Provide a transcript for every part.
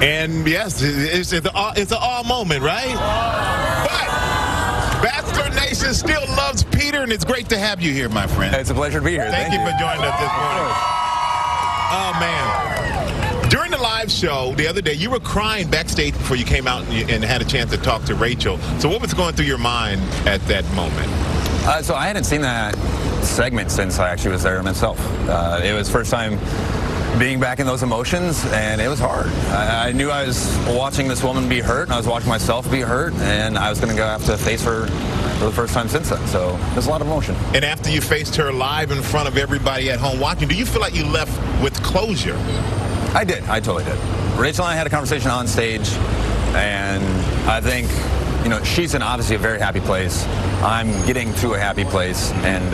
And yes, it's an all moment, right? But Bachelor Nation still loves Peter, and it's great to have you here, my friend. It's a pleasure to be here. Thank you for joining us this morning. Oh, man. During the live show the other day, you were crying backstage before you came out and had a chance to talk to Rachel. So what was going through your mind at that moment? So I hadn't seen that segment since I actually was there myself. It was first time being back in those emotions, and it was hard. I knew I was watching this woman be hurt, and I was watching myself be hurt, and I was going to have to face her for the first time since then. So there's a lot of emotion. And after you faced her live in front of everybody at home watching, do you feel like you left with closure? I did. I totally did. Rachel and I had a conversation on stage, and I think, you know, she's in obviously a very happy place. I'm getting to a happy place, and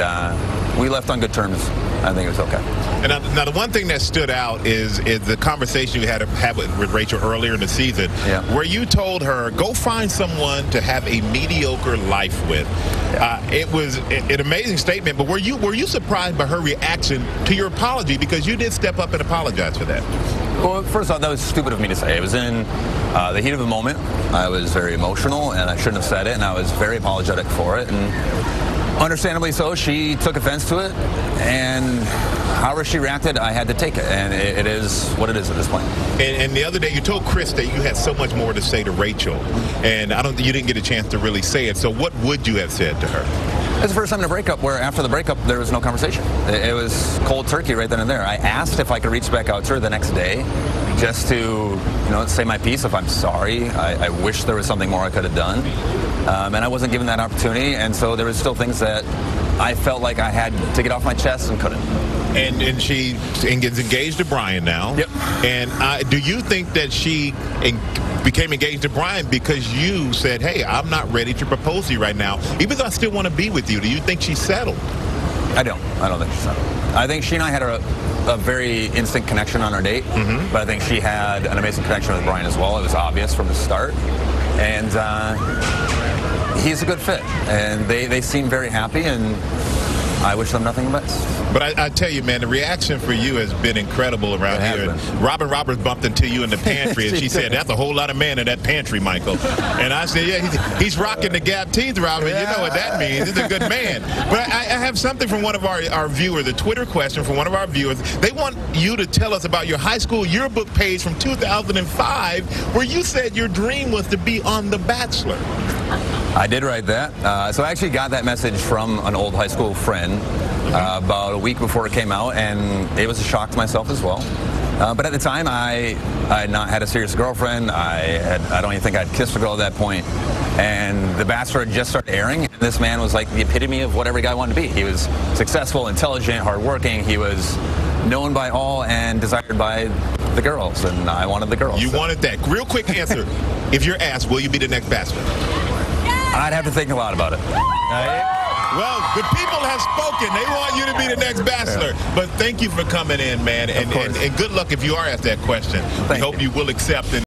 we left on good terms. I think it was okay. And now the one thing that stood out is the conversation you had with Rachel earlier in the season, where you told her, go find someone to have a mediocre life with. It was an amazing statement, but were you surprised by her reaction to your apology, because you did step up and apologize for that? Well, first off, that was stupid of me to say. It was in the heat of the moment. I was very emotional, and I shouldn't have said it, and I was very apologetic for it. And understandably so, she took offense to it, and however she reacted, I had to take it, and it is what it is at this point. And the other day, you told Chris that you had so much more to say to Rachel, and you didn't get a chance to really say it. So what would you have said to her? It's the first time in a breakup where after the breakup there was no conversation. It was cold turkey right then and there. I asked if I could reach back out to her the next day just to, you know, say my piece, if I'm sorry. I wish there was something more I could have done. And I wasn't given that opportunity, and so there was still things that I felt like I had to get off my chest and couldn't. And she gets engaged to Brian now. Yep. And do you think that she became engaged to Brian because you said, hey, I'm not ready to propose to you right now, even though I still want to be with you? Do you think she's settled? I don't think she's settled. I think she and I had a very instant connection on our date, but I think she had an amazing connection with Brian as well. It was obvious from the start. And he's a good fit, and they seem very happy, and I wish them nothing but best. But I tell you, man, the reaction for you has been incredible around here. Robin Roberts bumped into you in the pantry, and she said, that's a whole lot of man in that pantry, Michael. And I said, yeah, he's rocking the gap teeth, Robin. You know what that means. He's a good man. But I have something from one of our viewers, the Twitter question from one of our viewers. They want you to tell us about your high school yearbook page from 2005, where you said your dream was to be on The Bachelor. I did write that. So I actually got that message from an old high school friend about a week before it came out, and it was a shock to myself as well. But at the time, I had not had a serious girlfriend. I don't even think I'd kissed a girl at that point. And The Bachelor had just started airing, and this man was like the epitome of what every guy wanted to be. He was successful, intelligent, hardworking. He was known by all and desired by the girls, and I wanted the girls. You wanted that. Real quick answer. If you're asked, will you be the next Bachelor? I'd have to think a lot about it. Well, the people have spoken. They want you to be the next Bachelor. But thank you for coming in, man. And good luck if you are asked that question. We hope you will accept.